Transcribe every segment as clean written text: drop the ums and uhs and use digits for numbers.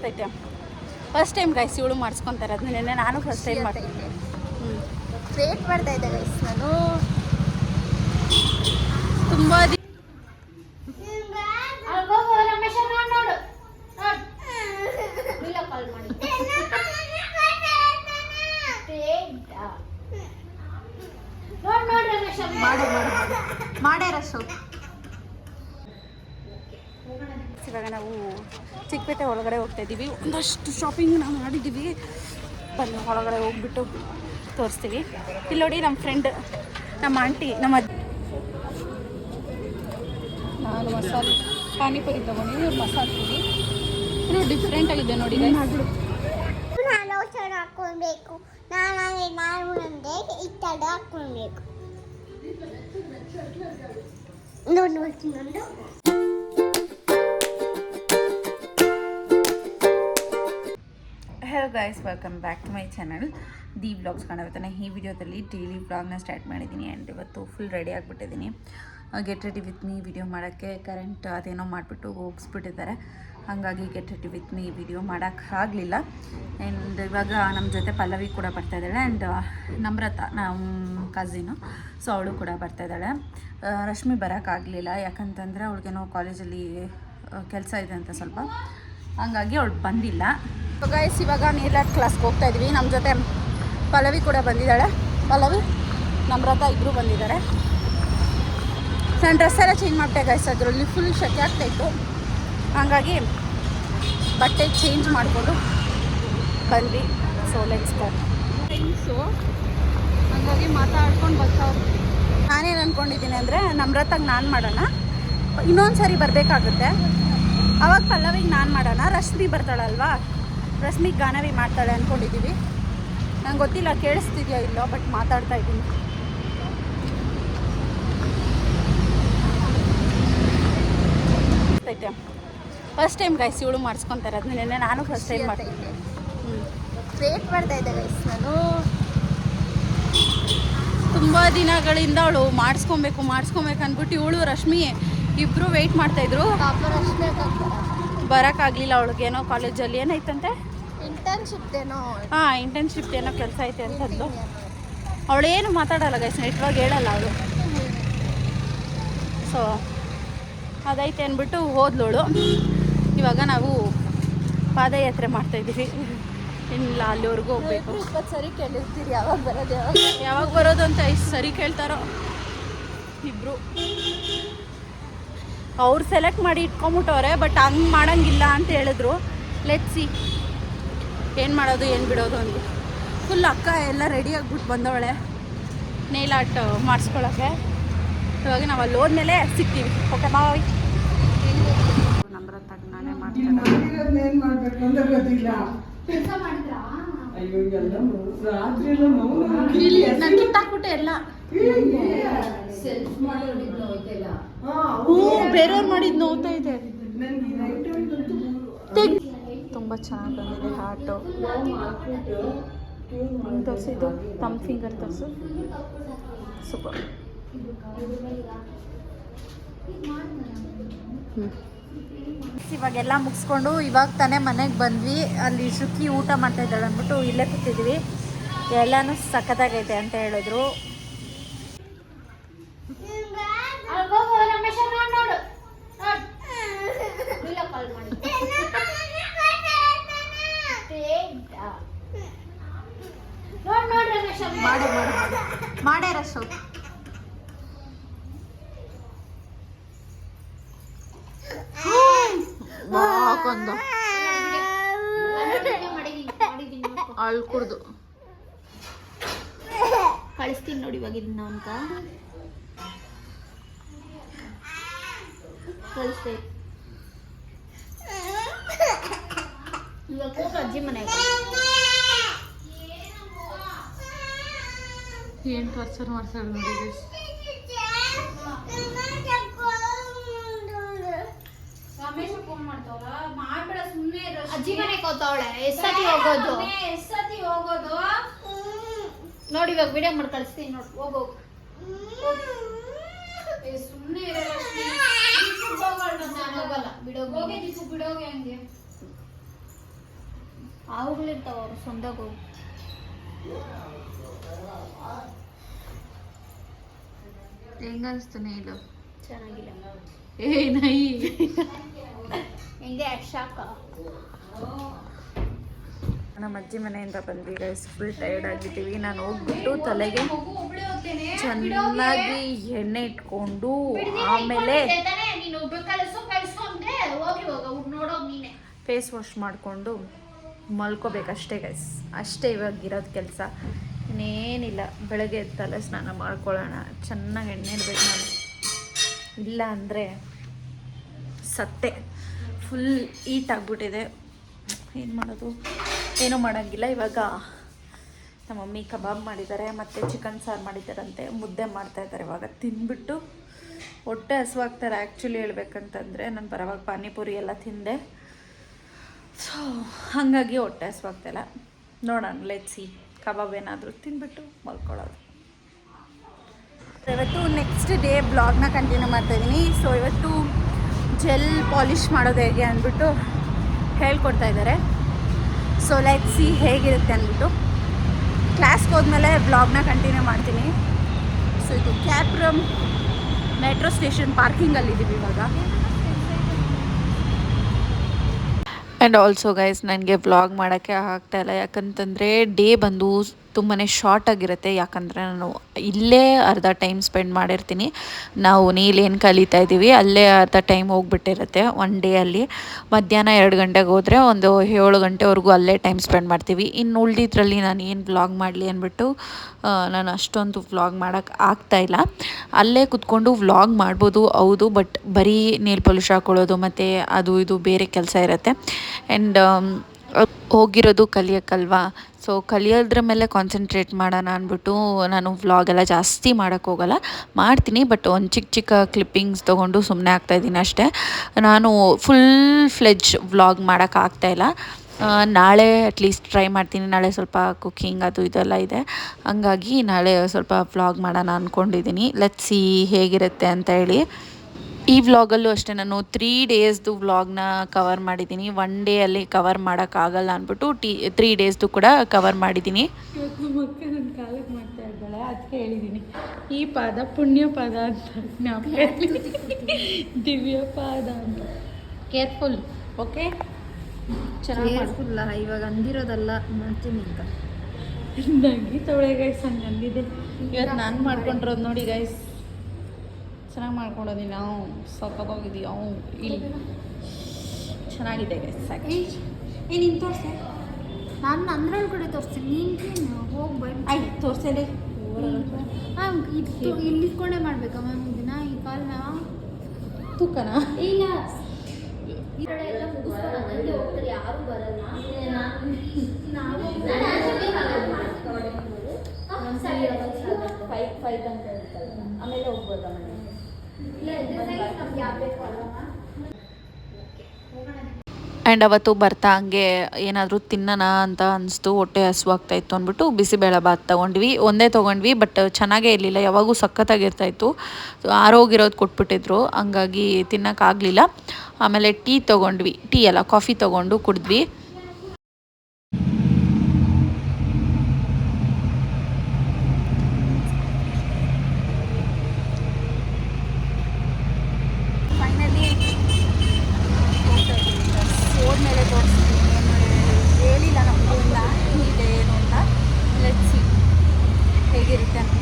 ಅನಿಸ್ತೈತೆ. First time guys ಇವಳು ಮಾಡಿಸ್ಕೊತಾರೆ ಅದನ್ನೇ, ನಾನು ಫಸ್ಟ್ ಟೈಮ್ ಮಾಡ್ತೀನಿ. ವೇಟ್ ಮಾಡ್ತಾ ಇದ್ದೆ ಗೈಸ್ ನಾನು ತುಂಬ ಮಾಡೇ ರಶು. ಇವಾಗ ನಾವು ಚಿಕ್ಕಪೇಟೆ ಒಳಗಡೆ ಹೋಗ್ತಾ ಇದ್ದೀವಿ. ಒಂದಷ್ಟು ಶಾಪಿಂಗ್ ನಾವು ಮಾಡಿದ್ದೀವಿ. ಬನ್ನಿ ಒಳಗಡೆ ಹೋಗ್ಬಿಟ್ಟು ತೋರಿಸ್ತೀವಿ. ಇಲ್ಲಿ ನೋಡಿ ನಮ್ಮ ಫ್ರೆಂಡ್, ನಮ್ಮ ಆಂಟಿ, ನಾನು ಮಸಾಲೆ ಪಾನಿಪುರಿ ತೊಗೊಂಡಿದ್ದೀನಿ. ಇವ್ರು ಮಸಾಲೆ ಪುರಿ. ಇದು ಡಿಫ್ರೆಂಟ್ ಆಗಿದೆ ನೋಡಿ. ನಾನು ಹಾಕ್ಕೊಳ್ಬೇಕು, ನಾನು ಈ ಥರ ಹಾಕ್ಕೊಳ್ಬೇಕು ನೋಡಿ. Hello guys, welcome back to my channel the vlogs. ಕಾಣುತ್ತಾನೆ ಈ ವಿಡಿಯೋದಲ್ಲಿ ಡೈಲಿ ವ್ಲಾಗ್ನ ಸ್ಟಾರ್ಟ್ ಮಾಡಿದ್ದೀನಿ. ಆ್ಯಂಡ್ ಇವತ್ತು ಫುಲ್ ರೆಡಿ ಆಗಿಬಿಟ್ಟಿದ್ದೀನಿ. Get ready with me video ಮಾಡೋಕ್ಕೆ ಕರೆಂಟ್ ಅದೇನೋ ಮಾಡಿಬಿಟ್ಟು ಹೋಗಿಸ್ಬಿಟ್ಟಿದ್ದಾರೆ. ಹಾಗಾಗಿ ಗೆಟ್ ರೆಡಿ ವಿತ್ ಮೀ ವಿಡಿಯೋ ಮಾಡೋಕ್ಕಾಗಲಿಲ್ಲ. ಆ್ಯಂಡ್ ಇವಾಗ ನಮ್ಮ ಜೊತೆ ಪಲ್ಲವಿ ಕೂಡ ಬರ್ತಾಯಿದ್ದಾಳೆ. ಆ್ಯಂಡ್ ನಮ್ರತ ನಮ್ಮ ಕಝಿನು, ಸೊ ಅವಳು ಕೂಡ ಬರ್ತಾಯಿದ್ದಾಳೆ. ರಶ್ಮಿ ಬರೋಕ್ಕಾಗಲಿಲ್ಲ, ಯಾಕಂತಂದರೆ ಅವಳಿಗೇನೋ ಕಾಲೇಜಲ್ಲಿ ಕೆಲಸ ಇದೆ ಅಂತ ಸ್ವಲ್ಪ, ಹಂಗಾಗಿ ಅವಳು ಬಂದಿಲ್ಲ. ಗೈಸ್ ಇವಾಗ ನೇಲ್ ಆರ್ಟ್ ಕ್ಲಾಸ್ಗೆ ಹೋಗ್ತಾ ಇದ್ವಿ. ನಮ್ಮ ಜೊತೆ ಪಲ್ಲವಿ ಕೂಡ ಬಂದಿದ್ದಾಳೆ. ಪಲ್ಲವಿ, ನಮ್ರತ ಇಬ್ಬರು ಬಂದಿದ್ದಾರೆ. ನಾನು ಡ್ರೆಸ್ ಎಲ್ಲ ಚೇಂಜ್ ಮಾಡ್ತೆ ಗೈಸ್. ಅದರಲ್ಲಿ ಫುಲ್ ಶೆಕೆ ಆಗ್ತಾಯಿತ್ತು, ಹಾಗಾಗಿ ಬಟ್ಟೆ ಚೇಂಜ್ ಮಾಡಿಕೊಂಡು ಬಂದ್ವಿ. So let's go. ಫ್ರೆಂಡ್ಸು ಹಾಗಾಗಿ ಮಾತಾಡ್ಕೊಂಡು ಬರ್ತಾವ್ರು. ನಾನೇನು ಅಂದ್ಕೊಂಡಿದ್ದೀನಿ ಅಂದರೆ ನಮ್ರತಾಗ ನಾನು ಮಾಡೋಣ, ಇನ್ನೊಂದು ಸರಿ ಬರಬೇಕಾಗುತ್ತೆ. ಅವಾಗ ಪಲ್ಲವಿಗೆ ನಾನು ಮಾಡೋಣ, ರಶ್ಮಿ ಬರ್ತಾಳಲ್ವಾ, ರಶ್ಮಿಗೆ ಗಾನವಿ ಮಾಡ್ತಾಳೆ ಅಂದ್ಕೊಂಡಿದ್ದೀವಿ. ನಂಗೆ ಗೊತ್ತಿಲ್ಲ ಕೇಳಿಸ್ತಿದೆಯೋ ಇಲ್ಲೋ, ಬಟ್ ಮಾತಾಡ್ತಾ ಇದ್ದೀನಿ. ಫಸ್ಟ್ ಟೈಮ್ ಗೈಸ್ ಇವಳು ಮಾಡಿಸ್ಕೊತಾರೆ ಅದನ್ನೇ, ನಾನು ಫಸ್ಟ್ ಟೈಮ್ ಮಾಡ್ತೀನಿ. ವೇಟ್ ಮಾಡ್ತಾ ಇದ್ದೆ ಗೈಸ್ ನಾನು ತುಂಬ ದಿನಗಳಿಂದ ಅವಳು ಮಾಡಿಸ್ಕೊಬೇಕು ಅಂದ್ಬಿಟ್ಟು ಇವಳು ರಶ್ಮಿ ಇಬ್ಬರು ವೆಯ್ಟ್ ಮಾಡ್ತಾಯಿದ್ರು. ಬರೋಕ್ಕಾಗಲಿಲ್ಲ. ಅವಳಿಗೇನೋ ಕಾಲೇಜಲ್ಲಿ ಏನಾಯ್ತಂತೆ, ಇಂಟರ್ನ್ಶಿಪ್ ಏನೋ ಕೆಲಸ ಐತೆ ಅಂತಂದು. ಅವಳೇನು ಮಾತಾಡಲ್ಲ ಗೈಸ್, ನೆಟ್ವಾಗಿ ಹೇಳಲ್ಲ ಅವಳು. ಸೊ ಅದೈತೆ ಅಂದ್ಬಿಟ್ಟು ಹೋದ್ಲವಳು. ಇವಾಗ ನಾವು ಪಾದಯಾತ್ರೆ ಮಾಡ್ತಾಯಿದ್ದೀವಿ. ಇಲ್ಲ ಅಲ್ಲಿವರೆಗೂ ಹೋಗ್ಬೇಕು. 20 ಸರಿ ಕೇಳಿರ್ತೀರಿ ಯಾವಾಗ ಬರೋದು ಅಂತ. ಎಷ್ಟು ಸರಿ ಕೇಳ್ತಾರೋ ಇಬ್ಬರು. ಅವ್ರು ಸೆಲೆಕ್ಟ್ ಮಾಡಿ ಇಟ್ಕೊಂಬಿಟ್ಟವ್ರೆ, ಬಟ್ ಹಂಗೆ ಮಾಡೋಂಗಿಲ್ಲ ಅಂತ ಹೇಳಿದ್ರು. ಲೆಟ್ಸಿ ಏನು ಮಾಡೋದು ಏನು ಬಿಡೋದು ಅಂತ. ಫುಲ್ ಅಕ್ಕ ಎಲ್ಲ ರೆಡಿ ಆಗಿಬಿಟ್ಟು ಬಂದವಳೆ ನೇಲ್ ಆರ್ಟ್ ಮಾಡಿಸ್ಕೊಳಕ್ಕೆ. ಇವಾಗ ನಾವು ಅಲ್ಲಿ ಹೋದ್ಮೇಲೆ ಸಿಗ್ತೀವಿ. Okay bye. ನಮ್ರತಾಗ ನಾನೇ ಮಾಡ್ತೀನಿ. ನಾನು ಕಿತ್ತಾಕ್ಬಿಟ್ಟೆ ಎಲ್ಲ. ಬೇರೆಯವ್ರು ಮಾಡಿದ್ದು ನೋಡ್ತಾ ಇದೆ. ತುಂಬ ಚೆನ್ನಾಗಿ ಬಂದಿದೆ ಹಾರ್ಟು. ತೋರಿಸಿದ್ದು ತಮ್ಮ ಫಿಂಗರ್ ತೋರಿಸು. ಸೂಪರ್. ಇವಾಗೆಲ್ಲ ಮುಗಿಸ್ಕೊಂಡು ಇವಾಗ ತಾನೇ ಮನೆಗೆ ಬಂದ್ವಿ. ಅಲ್ಲಿ ಶುಕ್ಕಿ ಊಟ ಮಾಡ್ತಾ ಇದ್ದಾಳೆ ಅಂದ್ಬಿಟ್ಟು ಇಲ್ಲೇ ಕೂತಿದ್ವಿ. ಎಲ್ಲನೂ ಸಖತ್ತಾಗೈತೆ ಅಂತ ಹೇಳಿದ್ರು. ಮಾಡೇ ರಶು. ಹಾಕೊಂದು ಅಳ್ ಕುಡ್ದು ಕಳಿಸ್ತೀನಿ ನೋಡಿ ಇವಾಗ ಇದನ್ನ ಅಂತ ಕಳಿಸ್ತೆ. ಇವಾಗ ಅಜ್ಜಿ ಮನೆಗೆ ಏನು ಟಾರ್ಚರ್ ಮಾಡ್ತಾಳೆ ನೋಡಿ. ಅಜ್ಜಿ ಮನೆಗೆ ಹೋಗ್ತಾವಳೆ. ಎಷ್ಟತಿ ಹೋಗೋದು ನೋಡಿ. ಇವಾಗ ವಿಡಿಯೋ ಮಾಡಿ ಕಳಿಸ್ತೀನಿ ನೋಡಿ. ಹೋಗೋ ಸುಮ್ಮನೆ ಹೋಗಲ್ಲ ಬಿಡೋಗೆ ಹಂಗೆ ಆವುಗಳಿರ್ತಾವ ಅವ್ರು ಸ್ವಂದಾಗ ಹೋಗಿ. ಹೆಂಗ ಅನಿಸ್ತಾನೆ ಇಲ್ಲ ಚೆನ್ನಾಗಿಲ್ಲ ನೈ ಹೆಂಗೆ ಶಾಕ. ನಮ್ಮ ಅಜ್ಜಿ ಮನೆಯಿಂದ ಬಂದ್ವಿ ಗೈಸ್. ಫುಲ್ ಟೈರ್ಡ್ ಆಗಿದ್ದೀವಿ. ನಾನು ಹೋಗ್ಬಿಟ್ಟು ತಲೆಗೆ ಚೆನ್ನಾಗಿ ಎಣ್ಣೆ ಇಟ್ಕೊಂಡು ಆಮೇಲೆ ಫೇಸ್ ವಾಶ್ ಮಾಡಿಕೊಂಡು ಮಲ್ಕೋಬೇಕಷ್ಟೇ ಗೈಸ್. ಅಷ್ಟೇ ಇವಾಗಿರೋದು ಕೆಲಸ, ಇನ್ನೇನಿಲ್ಲ. ಬೆಳಗ್ಗೆ ತಲೆ ಸ್ನಾನ ಮಾಡ್ಕೊಳ್ಳೋಣ, ಚೆನ್ನಾಗಿ ಎಣ್ಣೆ ಇಡ್ಬೇಕು ನಾನು, ಇಲ್ಲ ಅಂದರೆ ಸತ್ತೆ. ಫುಲ್ ಈಟ್ ಆಗಿಬಿಟ್ಟಿದೆ. ಏನು ಮಾಡೋದು, ಏನೂ ಮಾಡೋಂಗಿಲ್ಲ. ಇವಾಗ ನಮ್ಮ ಮಮ್ಮಿ ಕಬಾಬ್ ಮಾಡಿದ್ದಾರೆ ಮತ್ತು ಚಿಕನ್ ಸಾರು ಮಾಡಿದ್ದಾರಂತೆ, ಮುದ್ದೆ ಮಾಡ್ತಾಯಿದ್ದಾರೆ. ಇವಾಗ ತಿಂದ್ಬಿಟ್ಟು ಹೊಟ್ಟೆ ಹಸುವಾಗ್ತಾರೆ. ಆ್ಯಕ್ಚುಲಿ ಹೇಳ್ಬೇಕಂತಂದರೆ ನಾನು ಬರೋವಾಗ ಪಾನಿಪುರಿ ಎಲ್ಲ ತಿಂದೆ, ಸೊ ಹಾಗಾಗಿ ಹೊಟ್ಟೆ ಹಸುವಾಗ್ತಾಯಿಲ್ಲ. ನೋಡೋಣ, ಲೆಟ್ಸಿ ಕಬಾಬ್ ಏನಾದರೂ ತಿಂದ್ಬಿಟ್ಟು ಮಲ್ಕೊಳ್ಳೋದು. ಇವತ್ತು ನೆಕ್ಸ್ಟ್ ಡೇ ಬ್ಲಾಗ್ನ ಕಂಟಿನ್ಯೂ ಮಾಡ್ತಾಯಿದ್ದೀನಿ. ಸೊ ಇವತ್ತು ಜೆಲ್ ಪಾಲಿಷ್ ಮಾಡೋದು ಹೇಗೆ ಅಂದ್ಬಿಟ್ಟು ಹೇಳ್ಕೊಡ್ತಾ ಇದ್ದಾರೆ. ಸೊ ಲೆಟ್ಸಿ ಹೇಗಿರುತ್ತೆ ಅಂದ್ಬಿಟ್ಟು ಕ್ಲಾಸ್ಗೆ ಹೋದ್ಮೇಲೆ ಬ್ಲಾಗ್ನ ಕಂಟಿನ್ಯೂ ಮಾಡ್ತೀನಿ. ಸೊ ಇದು ಕ್ಯಾಪ್ರಮ್ ಮೆಟ್ರೋ ಸ್ಟೇಷನ್ ಪಾರ್ಕಿಂಗಲ್ಲಿದ್ದೀವಿ ಇವಾಗ. ಆ್ಯಂಡ್ ಆಲ್ಸೋ ಗೈಸ್, ನನಗೆ ವ್ಲಾಗ್ ಮಾಡೋಕ್ಕೆ ಆಗ್ತಾಯಿಲ್ಲ. ಯಾಕಂತಂದರೆ ಡೇ ಬಂದು ತುಂಬಾ ಶಾರ್ಟ್ ಆಗಿರುತ್ತೆ. ಯಾಕಂದರೆ ನಾನು ಇಲ್ಲೇ ಅರ್ಧ ಟೈಮ್ ಸ್ಪೆಂಡ್ ಮಾಡಿರ್ತೀನಿ. ನಾವು ನೀಲೇನು ಕಲಿತಾ ಇದ್ದೀವಿ ಅಲ್ಲೇ ಅರ್ಧ ಟೈಮ್ ಹೋಗ್ಬಿಟ್ಟಿರುತ್ತೆ ಒನ್ ಡೇ ಅಲ್ಲಿ. ಮಧ್ಯಾಹ್ನ 2 ಗಂಟೆಗೆ ಹೋದರೆ ಒಂದು 7 ಗಂಟೆವರೆಗೂ ಅಲ್ಲೇ ಟೈಮ್ ಸ್ಪೆಂಡ್ ಮಾಡ್ತೀವಿ. ಇನ್ನು ಉಳಿದಿದ್ರಲ್ಲಿ ನಾನು ಏನು ವ್ಲಾಗ್ ಮಾಡಲಿ ಅಂದ್ಬಿಟ್ಟು ನಾನು ಅಷ್ಟೊಂದು ವ್ಲಾಗ್ ಮಾಡೋಕ್ಕೆ ಆಗ್ತಾಯಿಲ್ಲ. ಅಲ್ಲೇ ಕೂತ್ಕೊಂಡು ವ್ಲಾಗ್ ಮಾಡ್ಬೋದು ಹೌದು, ಬಟ್ ಬರೀ ನೇಲ್ ಪಾಲಿಶ್ ಹಾಕ್ಕೊಳ್ಳೋದು ಮತ್ತು ಅದು ಇದು ಬೇರೆ ಕೆಲಸ ಇರುತ್ತೆ. ಆ್ಯಂಡ್ ಹೋಗಿರೋದು ಕಲಿಯೋಕ್ಕಲ್ವಾ, ಸೊ ಕಲಿಯೋದ್ರ ಮೇಲೆ ಕಾನ್ಸಂಟ್ರೇಟ್ ಮಾಡೋಣ ಅಂದ್ಬಿಟ್ಟು ನಾನು ವ್ಲಾಗೆಲ್ಲ ಜಾಸ್ತಿ ಮಾಡೋಕ್ಕೆ ಹೋಗಲ್ಲ. ಮಾಡ್ತೀನಿ, ಬಟ್ ಒಂದು ಚಿಕ್ಕ ಚಿಕ್ಕ ಕ್ಲಿಪ್ಪಿಂಗ್ಸ್ ತೊಗೊಂಡು ಸುಮ್ಮನೆ ಆಗ್ತಾಯಿದ್ದೀನಿ ಅಷ್ಟೇ. ನಾನು ಫುಲ್ ಫ್ಲೆಜ್ ವ್ಲಾಗ್ ಮಾಡೋಕ್ಕಾಗ್ತಾಯಿಲ್ಲ. ನಾಳೆ ಅಟ್ಲೀಸ್ಟ್ ಟ್ರೈ ಮಾಡ್ತೀನಿ. ನಾಳೆ ಸ್ವಲ್ಪ ಕುಕ್ಕಿಂಗ್ ಅದು ಇದೆಲ್ಲ ಇದೆ, ಹಂಗಾಗಿ ನಾಳೆ ಸ್ವಲ್ಪ ವ್ಲಾಗ್ ಮಾಡೋಣ ಅಂದ್ಕೊಂಡಿದ್ದೀನಿ. ಲೆಟ್ಸ್ ಸಿ ಹೇಗಿರುತ್ತೆ ಅಂತ ಹೇಳಿ. ಈ ವ್ಲಾಗಲ್ಲೂ ಅಷ್ಟೇ ನಾನು 3 ಡೇಸ್ದು ವ್ಲಾಗ್ನ ಕವರ್ ಮಾಡಿದ್ದೀನಿ. 1 ಡೇ ಅಲ್ಲಿ ಕವರ್ ಮಾಡೋಕ್ಕಾಗಲ್ಲ ಅಂದ್ಬಿಟ್ಟು 3 ಡೇಸ್ದು ಕೂಡ ಕವರ್ ಮಾಡಿದ್ದೀನಿ. ಮಕ್ಕ ನನ್ನ ಕಾಲಕ್ಕೆ ಮಾಡ್ತಾ ಇದ್ದಾಳೆ, ಅದಕ್ಕೆ ಹೇಳಿದ್ದೀನಿ ಈ ಪಾದ ಪುಣ್ಯ ಪಾದ ಅಂತ, ದಿವ್ಯ ಪಾದ ಅಂತ. Careful, okay? ಚೆನ್ನಾಗಿಲ್ಲ ಇವಾಗ ಅಂದಿರೋದಲ್ಲ, ಮಾಡ್ತೀನಿ ಅಂತ ನಂಗೆ ತೊಳೆ ಗೈಸ್. ಹಂಗೆ ಅಂದಿದೆ. ಇವತ್ತು ನಾನು ಮಾಡ್ಕೊಂಡಿರೋದು ನೋಡಿ ಗೈಸ್, ಚೆನ್ನಾಗಿ ಮಾಡ್ಕೊಂಡಿದ್ದೀನಿ. ನಾವು ಸಕ್ಕತ್ತಾಗಿದ್ದೀವಿ. ಇಲ್ಲಿ ಚೆನ್ನಾಗಿದೆ ಗೈಸ್. ಸಾಕು ನೀನು ತೋರಿಸೆ, ನಾನು ಅಂದ್ರೊಳಗಡೆ ತೋರಿಸ್ತೀನಿ. ನೀನು ಹೋಗಿ ಬೈ ಆಯ್ತು ತೋರಿಸಲಿ. ಮ್ಯಾಮ್ ಇದು ಇಲ್ಲಿ ಇಟ್ಕೊಂಡೇ ಮಾಡ್ಬೇಕಾ ಮ್ಯಾಮ್ ಇದನ್ನ, ಈ ಕಾಲನ್ನ ತೂಕನ ಇಲ್ಲ ಈ ಕಡೆ ಎಲ್ಲ ಮುಗಿಸ್ಕೊಂಡು ಹಂಗೆ ಹೋಗ್ತಾರೆ, ಯಾರೂ ಬರಲ್ಲ. ಫೈವ್ ಅಂತ ಹೇಳ್ತಾರೆ, ಆಮೇಲೆ ಹೋಗ್ಬೋದಾ ಮನೆ. ಆ್ಯಂಡ್ ಅವತ್ತು ಬರ್ತಾ ಹಂಗೆ ಏನಾದರೂ ತಿನ್ನೋಣ ಅಂತ ಅನಿಸ್ತು, ಹೊಟ್ಟೆ ಹಸುವಾಗ್ತಾಯಿತ್ತು ಅಂದ್ಬಿಟ್ಟು ಬಿಸಿಬೇಳೆ ಬಾತ್ ತೊಗೊಂಡ್ವಿ. ಒಂದೇ ತೊಗೊಂಡ್ವಿ, ಬಟ್ ಚೆನ್ನಾಗೇ ಇರಲಿಲ್ಲ. ಯಾವಾಗೂ ಸಖತ್ತಾಗಿರ್ತಾಯಿತ್ತು. ಆರೋಗಿರೋದು ಕೊಟ್ಬಿಟ್ಟಿದ್ರು, ಹಂಗಾಗಿ ತಿನ್ನೋಕ್ಕಾಗಲಿಲ್ಲ. ಆಮೇಲೆ ಟೀ ತೊಗೊಂಡ್ವಿ, ಟೀ ಅಲ್ಲ ಕಾಫಿ ತೊಗೊಂಡು ಕುಡಿದ್ವಿ. ಹೋದ್ಮೇಲೆ ತೋರಿಸ್ತೀನಿ, ಹೇಳಿಲ್ಲ ನಮಗಿಲ್ಲ ಇದೆ ಏನು ಅಂತ. ಲೆಟ್ಸಿ ಹೇಗಿರುತ್ತೆ ಅಂತ.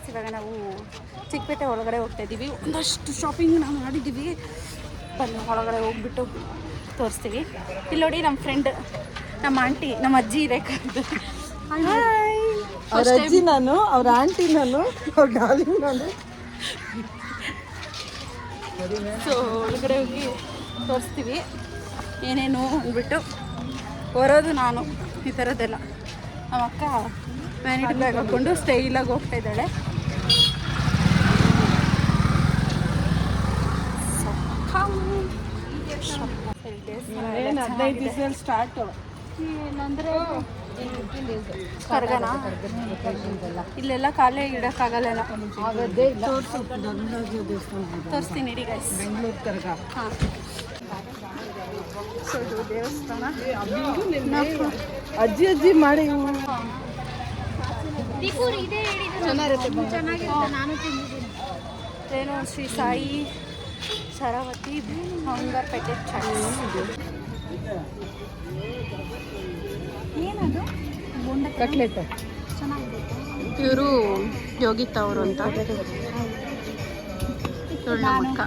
ಇವಾಗ ನಾವು ಚಿಕ್ಕಪೇಟೆ ಒಳಗಡೆ ಹೋಗ್ತಾ ಇದ್ದೀವಿ. ಒಂದಷ್ಟು ಶಾಪಿಂಗ್ ನಾವು ಮಾಡಿದ್ದೀವಿ. ಬನ್ನಿ ಒಳಗಡೆ ಹೋಗ್ಬಿಟ್ಟು ತೋರಿಸ್ತೀವಿ. ಇಲ್ಲಿ ನೋಡಿ ನಮ್ಮ ಫ್ರೆಂಡ್, ನಮ್ಮ ಆಂಟಿ, ನಮ್ಮ ಅಜ್ಜಿ ರೇಖಾದು. ಅವ್ರ ಅಜ್ಜಿ ನಾನು, ಅವ್ರ ಆಂಟಿ ನಾನು, ಅವ್ರ ಡಾರ್ಲಿಂಗ್ ನಾನು. ಸೊ ಒಳಗಡೆ ಹೋಗಿ ತೋರಿಸ್ತೀವಿ ಏನೇನು ಅಂದ್ಬಿಟ್ಟು. ಬರೋದು ನಾನು ಈ ಥರದ್ದೆಲ್ಲ. ನಮ್ಮ ಅಕ್ಕ ವ್ಯಾನಿಟಿ ಬ್ಯಾಗ್ ಹಾಕ್ಕೊಂಡು ಸ್ಟೈಲಾಗಿ ಹೋಗ್ತಾ ಇದ್ದಾಳೆ. ಏನು 15 ದಿವಸದಲ್ಲಿ ಸ್ಟಾರ್ಟು. ಏನಂದರೆ ಕರ್ಗನ ಇಲ್ಲೆಲ್ಲ ಕಾಲೇ ಇಡೋಕ್ಕಾಗಲ್ಲ. ಆಗದೇ ಇಲ್ಲ. ತೋರಿಸ್ತೀನಿ ಇಡಿ ಗೈಸ್. ಬೆಂಗಳೂರು ಕರ್ಗ. ಹಾಂ, ಸೊ ಇದು ದೇವಸ್ಥಾನ. ಅಜ್ಜಿ ಮಾಡಿ ಚೆನ್ನಾಗಿರುತ್ತೆ, ನಾನು ತಿಂದಿದ್ದೀನಿ. ಏನು ಶ್ರೀ ಸಾಯಿ ಶರಾವತಿ ಹಂಗಪೇಟೆ ಚರ್ಚ್. ಏನದು? ಕಟ್ಲೆಟ್. ಚೆನ್ನಾಗಿದೆ. ಇವರು ಯೋಗಿತಾ ಅವರು ಅಂತ. ಇವಳು ನಮ್ಮ ಅಕ್ಕ.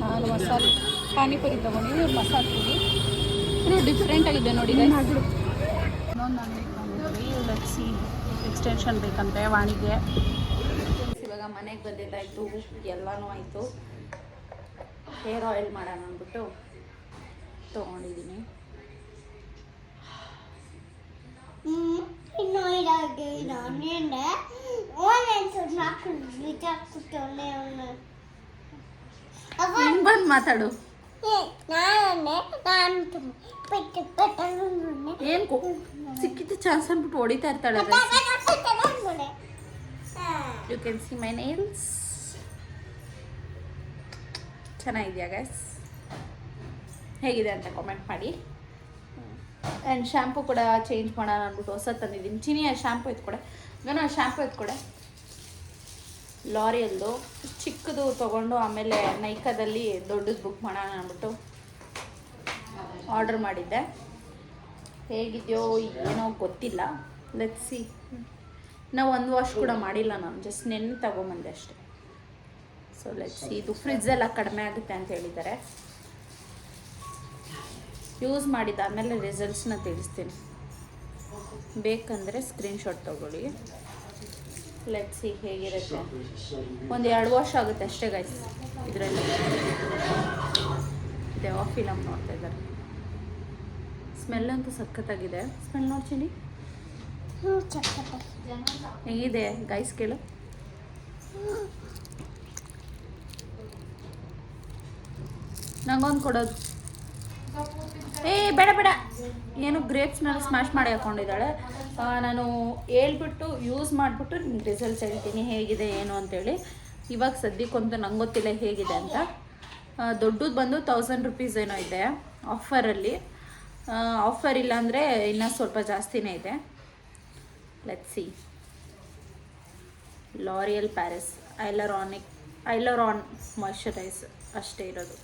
ನಾನು ಮಸಾಲೆ ಪಾನಿಪುರಿ ತೊಗೊಂಡಿದ್ದೀನಿ, ಇವ್ರು ಮಸಾಲೆ ಪುರಿ. ಇದು ಡಿಫ್ರೆಂಟ್ ಆಗಿದೆ ನೋಡಿ. ಇನ್ನೊಂದು ಲಕ್ಸಿ ಎಕ್ಸ್ಟೆನ್ಷನ್ ಬೇಕಂತೆ ವಾಣಿಗೆ. ಇವಾಗ ಮನೆಗೆ ಬಂದಿದ್ದಾಯಿತು, ಎಲ್ಲನೂ ಆಯಿತು. ಹೇರ್ ಆಯಿಲ್ ಮಾಡೋಣ ಅಂದ್ಬಿಟ್ಟು ತೊಗೊಂಡಿದ್ದೀನಿ. ಬಂದು ಮಾತಾಡು. ಏನು ಸಿಕ್ಕಿದ್ದ ಚಾನ್ಸ್ ಅಂದ್ಬಿಟ್ಟು ಹೊಡಿತಾ ಇರ್ತಾಳೆ. You can see my nails. ಚೆನ್ನಾಗಿದೆಯಾ ಗೈಸ್? ಹೇಗಿದೆ ಅಂತ ಕಾಮೆಂಟ್ ಮಾಡಿ. ಆ್ಯಂಡ್ ಶ್ಯಾಂಪು ಕೂಡ ಚೇಂಜ್ ಮಾಡೋಣ ಅಂದ್ಬಿಟ್ಟು ಹೊಸ ತಂದಿದ್ದೀನಿ. ಚಿನಿಯ ಶ್ಯಾಂಪು ಎತ್ಕೊಡೆ, ಗನ ಶ್ಯಾಂಪು ಎತ್ಕೊಡೆ. ಲಾರಿಯಲ್ದು ಚಿಕ್ಕದು ತೊಗೊಂಡು ಆಮೇಲೆ ನೈಕಾದಲ್ಲಿ ದೊಡ್ಡದು ಬುಕ್ ಮಾಡೋಣ ಅಂದ್ಬಿಟ್ಟು ಆರ್ಡರ್ ಮಾಡಿದ್ದೆ. ಹೇಗಿದೆಯೋ ಏನೋ ಗೊತ್ತಿಲ್ಲ. Let's see. ನಾವು ಒಂದು ವಾಶ್ ಕೂಡ ಮಾಡಿಲ್ಲ, ನಾನು ಜಸ್ಟ್ ನೆನ್ನೆ ತಗೊಂಬಂದೆ ಅಷ್ಟೆ. So let's see. ಇದು ಫ್ರಿಜ್ಜೆಲ್ಲ ಕಡಿಮೆ ಆಗುತ್ತೆ ಅಂತ ಹೇಳಿದ್ದಾರೆ. ಯೂಸ್ ಮಾಡಿದ್ದಾದಮೇಲೆ ರಿಸಲ್ಟ್ಸ್ನ ತಿಳಿಸ್ತೀನಿ. ಬೇಕಂದರೆ ಸ್ಕ್ರೀನ್ಶಾಟ್ ತೊಗೊಳ್ಳಿ. ಲೆಟ್ಸ್ ಸಿ ಹೇಗಿರುತ್ತೆ. ಒಂದು 2 ವಾಶ್ ಆಗುತ್ತೆ ಅಷ್ಟೇ ಗೈಸ್. ಇದರಲ್ಲಿ ದೇವ ಫಿಲಮ್ ನೋಡ್ತಾ ಇದ್ದಾರೆ. ಸ್ಮೆಲ್ ಅಂತೂ ಸಖತ್ತಾಗಿದೆ. ಸ್ಮೆಲ್ ನೋಡ್ತೀನಿ ಹೇಗಿದೆ ಗೈಸ್, ಕೇಳು. ನಂಗೊಂದು ಕೊಡೋದು. ಬೇಡ ಬೇಡ. ಏನು ಗ್ರೇಪ್ಸ್ನೆಲ್ಲ ಸ್ಮ್ಯಾಶ್ ಮಾಡಿ ಹಾಕ್ಕೊಂಡಿದ್ದಾಳೆ. ನಾನು ಹೇಳ್ಬಿಟ್ಟು ಯೂಸ್ ಮಾಡಿಬಿಟ್ಟು ನಿಮ್ಗೆ ರಿಸಲ್ಟ್ಸ್ ಹೇಳ್ತೀನಿ ಹೇಗಿದೆ ಏನು ಅಂತೇಳಿ. ಇವಾಗ ಸದ್ಯಕ್ಕಂತೂ ನಂಗೆ ಗೊತ್ತಿಲ್ಲ ಹೇಗಿದೆ ಅಂತ. ದೊಡ್ಡದು ಬಂದು 1000 ರೂಪೀಸ್ ಏನೋ ಇದೆ ಆಫರಲ್ಲಿ. ಆಫರ್ ಇಲ್ಲ ಅಂದರೆ ಇನ್ನೂ ಸ್ವಲ್ಪ ಜಾಸ್ತಿನೇ ಇದೆ. Let's see. L'Oreal Paris hyaluron moisturise ಅಷ್ಟೇ ಇರೋದು.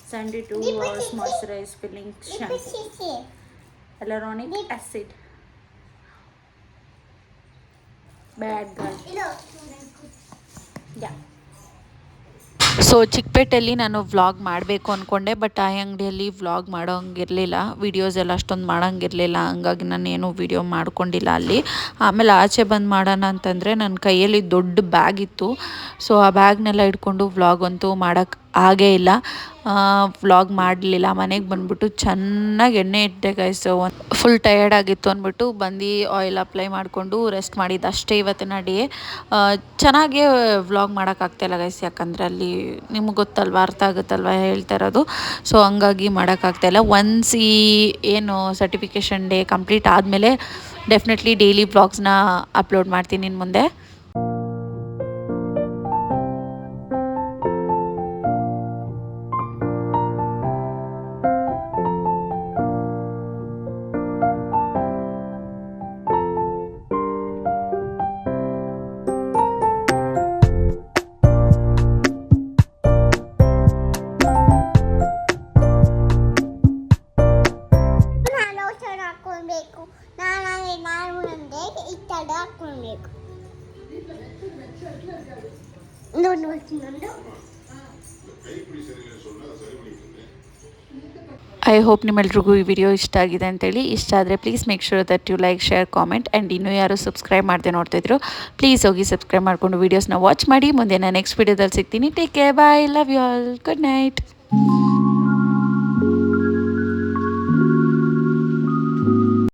72 hours moisturize filling shampoo. Hyaluronic acid. Bad girl. Yeah. So ಚಿಕ್ಕಪೇಟೆಯಲ್ಲಿ ನಾನು ವ್ಲಾಗ್ ಮಾಡಬೇಕು ಅಂದ್ಕೊಂಡೆ, ಬಟ್ ಆ ಅಂಗಡಿಯಲ್ಲಿ ವ್ಲಾಗ್ ಮಾಡೋಂಗಿರಲಿಲ್ಲ. ವೀಡಿಯೋಸ್ ಎಲ್ಲ ಅಷ್ಟೊಂದು ಮಾಡೋಂಗಿರಲಿಲ್ಲ. ಹಂಗಾಗಿ ನಾನು ಏನೂ ವೀಡಿಯೋ ಮಾಡ್ಕೊಂಡಿಲ್ಲ ಅಲ್ಲಿ. ಆಮೇಲೆ ಆಚೆ ಬಂದು ಮಾಡೋಣ ಅಂತಂದರೆ ನನ್ನ ಕೈಯಲ್ಲಿ ದೊಡ್ಡ ಬ್ಯಾಗ್ ಇತ್ತು. ಸೊ ಆ ಬ್ಯಾಗ್ನೆಲ್ಲ ಇಟ್ಕೊಂಡು ವ್ಲಾಗ್ ಅಂತೂ ಮಾಡೋಕ್ಕೆ ಆಗೇ ಇಲ್ಲ. ವ್ಲಾಗ್ ಮಾಡಲಿಲ್ಲ. ಮನೆಗೆ ಬಂದುಬಿಟ್ಟು ಚೆನ್ನಾಗಿ ಎಣ್ಣೆ ಇಟ್ಟೆ ಗೈಸ್. ಫುಲ್ ಟಯರ್ಡ್ ಆಗಿತ್ತು ಅಂದ್ಬಿಟ್ಟು ಬಂದು ಆಯಿಲ್ ಅಪ್ಲೈ ಮಾಡಿಕೊಂಡು ರೆಸ್ಟ್ ಮಾಡಿದ್ದು ಅಷ್ಟೇ ಇವತ್ತಿನ ಡೇ. ಚೆನ್ನಾಗೇ ವ್ಲಾಗ್ ಮಾಡೋಕ್ಕಾಗ್ತಾಯಿಲ್ಲ ಗೈಸ್, ಯಾಕಂದರೆ ಅಲ್ಲಿ ನಿಮ್ಗೆ ಗೊತ್ತಲ್ವ, ಅರ್ಥ ಆಗುತ್ತಲ್ವ ಹೇಳ್ತಾ ಇರೋದು. ಸೊ ಹಂಗಾಗಿ ಮಾಡೋಕ್ಕಾಗ್ತಾಯಿಲ್ಲ. ಒನ್ಸ್ ಈ ಏನು ಸರ್ಟಿಫಿಕೇಷನ್ ಡೇ ಕಂಪ್ಲೀಟ್ ಆದಮೇಲೆ ಡೆಫಿನೆಟ್ಲಿ ಡೈಲಿ ವ್ಲಾಗ್ಸ್ನ ಅಪ್ಲೋಡ್ ಮಾಡ್ತೀನಿ ಇನ್ನು ಮುಂದೆ. ಐ ಹೋಪ್ ನಿಮ್ಮೆಲ್ರಿಗೂ ಈ ವಿಡಿಯೋ ಇಷ್ಟ ಆಗಿದೆ ಅಂತೇಳಿ. ಇಷ್ಟ ಆದರೆ please make sure that you like, share, comment. And ಇನ್ನೂ ಯಾರು ಸಬ್ಸ್ಕ್ರೈಬ್ ಮಾಡದೆ ನೋಡ್ತಿದ್ರು ಪ್ಲೀಸ್ ಹೋಗಿ ಸಬ್ಸ್ಕ್ರೈಬ್ ಮಾಡಿಕೊಂಡು ವೀಡಿಯೋಸ್ನ ವಾಚ್ ಮಾಡಿ. ಮುಂದೆ ನಾನು ನೆಕ್ಸ್ಟ್ ವೀಡಿಯೋದಲ್ಲಿ ಸಿಗ್ತೀನಿ. Take care, bye, love you all, good night.